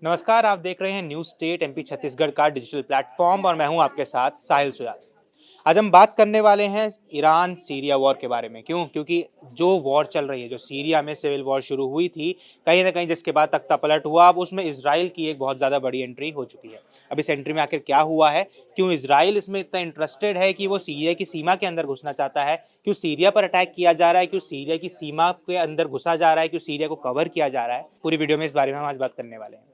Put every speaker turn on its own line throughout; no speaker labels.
नमस्कार, आप देख रहे हैं न्यूज़ स्टेट एमपी छत्तीसगढ़ का डिजिटल प्लेटफॉर्म और मैं हूं आपके साथ साहिल सुयाल। आज हम बात करने वाले हैं ईरान सीरिया वॉर के बारे में। क्यों? क्योंकि जो वॉर चल रही है, जो सीरिया में सिविल वॉर शुरू हुई थी, कहीं न कहीं जिसके बाद तख्तापलट हुआ, अब उसमें इज़राइल की एक बहुत ज़्यादा बड़ी एंट्री हो चुकी है। अब इस एंट्री में आखिर क्या हुआ है? क्यों इज़राइल इसमें इतना इंटरेस्टेड है कि वो सीरिया की सीमा के अंदर घुसना चाहता है? क्यों सीरिया पर अटैक किया जा रहा है? क्यों सीरिया की सीमा के अंदर घुसा जा रहा है? क्यों सीरिया को कवर किया जा रहा है? पूरी वीडियो में इस बारे में हम आज बात करने वाले हैं।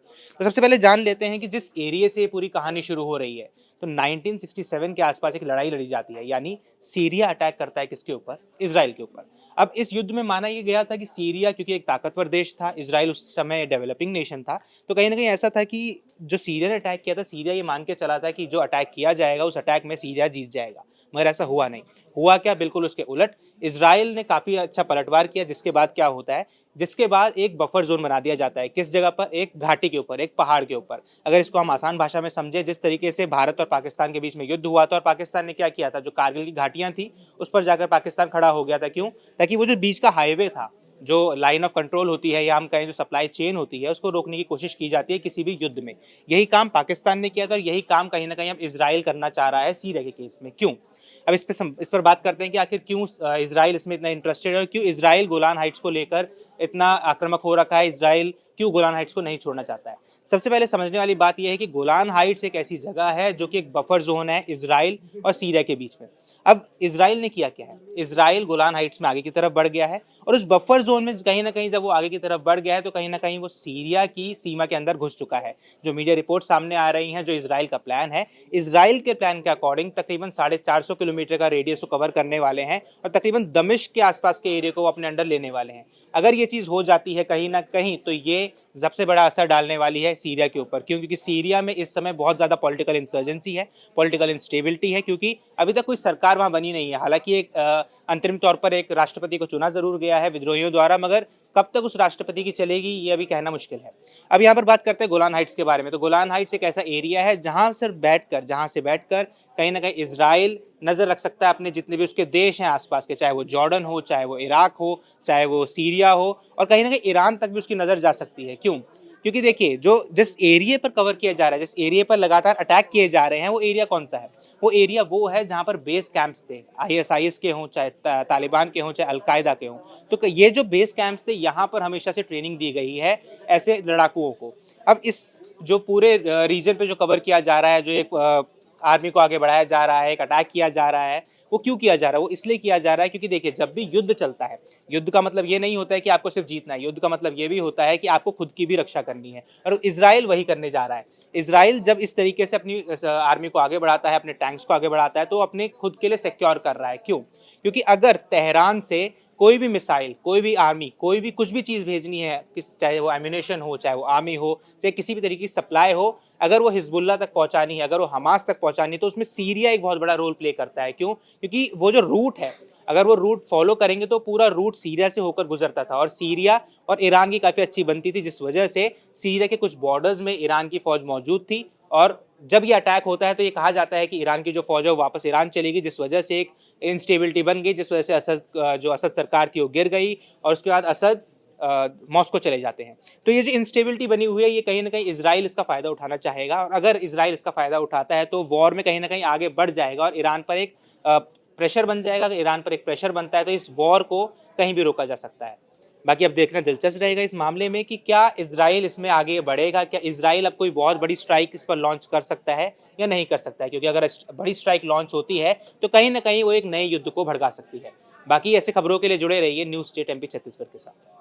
तो सबसे पहले जान लेते हैं कि जिस एरिया से ये पूरी कहानी शुरू हो रही है, तो 1967 के आसपास एक लड़ाई लड़ी जाती है, यानी सीरिया अटैक करता है किसके ऊपर? इजराइल के ऊपर। अब इस युद्ध में माना ये गया था कि सीरिया क्योंकि एक ताकतवर देश था, इजराइल उस समय डेवलपिंग नेशन था, तो कहीं ना कहीं ऐसा था कि जो सीरिया ने अटैक किया था, सीरिया ये मान के चला था कि जो अटैक किया जाएगा उस अटैक में सीरिया जीत जाएगा। मगर ऐसा हुआ नहीं। हुआ क्या? बिल्कुल उसके उलट। इजराइल ने काफी अच्छा पलटवार किया, जिसके बाद क्या होता है, जिसके बाद एक बफर जोन बना दिया जाता है। किस जगह पर? एक घाटी के ऊपर, एक पहाड़ के ऊपर। अगर इसको हम आसान भाषा में समझे, जिस तरीके से भारत और पाकिस्तान के बीच में युद्ध हुआ था और पाकिस्तान ने क्या किया था, जो कारगिल की घाटियां थी उस पर जाकर पाकिस्तान खड़ा हो गया था। क्यों? ताकि वो जो बीच का हाईवे था, जो लाइन ऑफ कंट्रोल होती है या हम कहें जो सप्लाई चेन होती है, उसको रोकने की कोशिश की जाती है किसी भी युद्ध में। यही काम पाकिस्तान ने किया था और यही काम कहीं ना कहीं अब इजराइल करना चाह रहा है सीरिया के केस में। क्यों? अब इस पर बात करते हैं कि आखिर क्यों इजराइल इसमें इतना इंटरेस्टेड है और क्यों इजराइल गोलान हाइट्स को लेकर इतना आक्रामक हो रखा है। इजराइल क्यों गोलान हाइट्स को नहीं छोड़ना चाहता है? सबसे पहले समझने वाली बात यह है कि गोलान हाइट्स एक ऐसी जगह है जो कि एक बफर जोन है इजराइल और सीरिया के बीच में। अब इजराइल ने किया क्या है? इजराइल गोलान हाइट्स में आगे की तरफ बढ़ गया है और उस बफर जोन में कहीं ना कहीं जब वो आगे की तरफ बढ़ गया है तो कहीं ना कहीं वो सीरिया की सीमा के अंदर घुस चुका है। जो मीडिया रिपोर्ट सामने आ रही हैं, जो इजराइल का प्लान है, इजराइल के प्लान के अकॉर्डिंग तकरीबन 450 किलोमीटर का रेडियस को कवर करने वाले हैं और तकरीबन दमिश्क के आसपास के एरिया को वो अपने अंडर लेने वाले हैं। अगर ये चीज़ हो जाती है कहीं ना कहीं, तो ये सबसे बड़ा असर डालने वाली है सीरिया के ऊपर। क्यों? क्योंकि सीरिया में इस समय बहुत ज़्यादा पॉलिटिकल इंसर्जेंसी है, पॉलिटिकल इंस्टेबिलिटी है, क्योंकि अभी तक कोई सरकार वहाँ बनी नहीं है। हालांकि एक अंतरिम तौर पर एक राष्ट्रपति को चुना जरूर गया है विद्रोहियों द्वारा, मगर कब तक उस राष्ट्रपति की चलेगी ये अभी कहना मुश्किल है। अब यहाँ पर बात करते हैं गोलान हाइट्स के बारे में। तो गोलान हाइट्स एक ऐसा एरिया है जहाँ से बैठकर कहीं ना कहीं इजराइल नजर रख सकता है अपने जितने भी उसके देश हैं आसपास के, चाहे वो जॉर्डन हो, चाहे वो इराक हो, चाहे वो सीरिया हो, और कहीं ना कहीं ईरान तक भी उसकी नजर जा सकती है। क्यों? क्योंकि देखिए, जो जिस एरिया पर कवर किया जा रहा है, जिस एरिया पर लगातार अटैक किए जा रहे हैं, वो एरिया कौन सा है? वो एरिया वो है जहां पर बेस कैंप्स थे, आईएसआईएस के हों, चाहे तालिबान के हों, चाहे अलकायदा के हों। तो ये जो बेस कैंप्स थे, यहाँ पर हमेशा से ट्रेनिंग दी गई है ऐसे लड़ाकुओं को। अब इस जो पूरे रीजन पे जो कवर किया जा रहा है, जो एक आर्मी को आगे बढ़ाया जा रहा है, एक अटैक किया जा रहा है, वो क्यों किया जा रहा है? वो इसलिए किया जा रहा है क्योंकि देखिए, जब भी युद्ध चलता है, युद्ध का मतलब ये नहीं होता है कि आपको सिर्फ जीतना है। युद्ध का मतलब ये भी होता है कि आपको खुद की भी रक्षा करनी है, और इजराइल वही करने जा रहा है। इजराइल जब इस तरीके से अपनी आर्मी को आगे बढ़ाता है, अपने टैंक्स को आगे बढ़ाता है, तो अपने खुद के लिए सिक्योर कर रहा है। क्यों? क्योंकि अगर तेहरान से कोई भी मिसाइल, कोई भी आर्मी, कोई भी कुछ भी चीज़ भेजनी है, चाहे वो एम्यूनेशन हो, चाहे वो आर्मी हो, चाहे किसी भी तरीके की सप्लाई हो, अगर वो हिजबुल्ला तक पहुंचानी है, अगर वो हमास तक पहुंचानी है, तो उसमें सीरिया एक बहुत बड़ा रोल प्ले करता है। क्यों? क्योंकि वो जो रूट है, अगर वो रूट फॉलो करेंगे तो पूरा रूट सीरिया से होकर गुजरता था, और सीरिया और ईरान की काफ़ी अच्छी बनती थी, जिस वजह से सीरिया के कुछ बॉर्डर्स में ईरान की फौज मौजूद थी। और जब ये अटैक होता है तो ये कहा जाता है कि ईरान की जो फौज है वो वापस ईरान चलेगी, जिस वजह से एक इंस्टेबिलिटी बन गई, जिस वजह से जो असद सरकार थी वो गिर गई, और उसके बाद असद मॉस्को चले जाते हैं। तो ये जो इंस्टेबिलिटी बनी हुई है, ये कहीं ना कहीं इजराइल इसका फायदा उठाना चाहेगा, और अगर इजराइल इसका फायदा उठाता है तो वॉर में कहीं ना कहीं आगे बढ़ जाएगा और ईरान पर एक प्रेशर बन जाएगा। अगर ईरान पर एक प्रेशर बनता है तो इस वॉर को कहीं भी रोका जा सकता है। बाकी अब देखना दिलचस्प रहेगा इस मामले में कि क्या इजराइल इसमें आगे बढ़ेगा, क्या इजराइल अब कोई बहुत बड़ी स्ट्राइक इस पर लॉन्च कर सकता है या नहीं कर सकता है। क्योंकि अगर बड़ी स्ट्राइक लॉन्च होती है तो कहीं ना कहीं वो एक नए युद्ध को भड़का सकती है। बाकी ऐसे खबरों के लिए जुड़े रहिए न्यूज़ स्टेट एमपी छत्तीसगढ़ के साथ।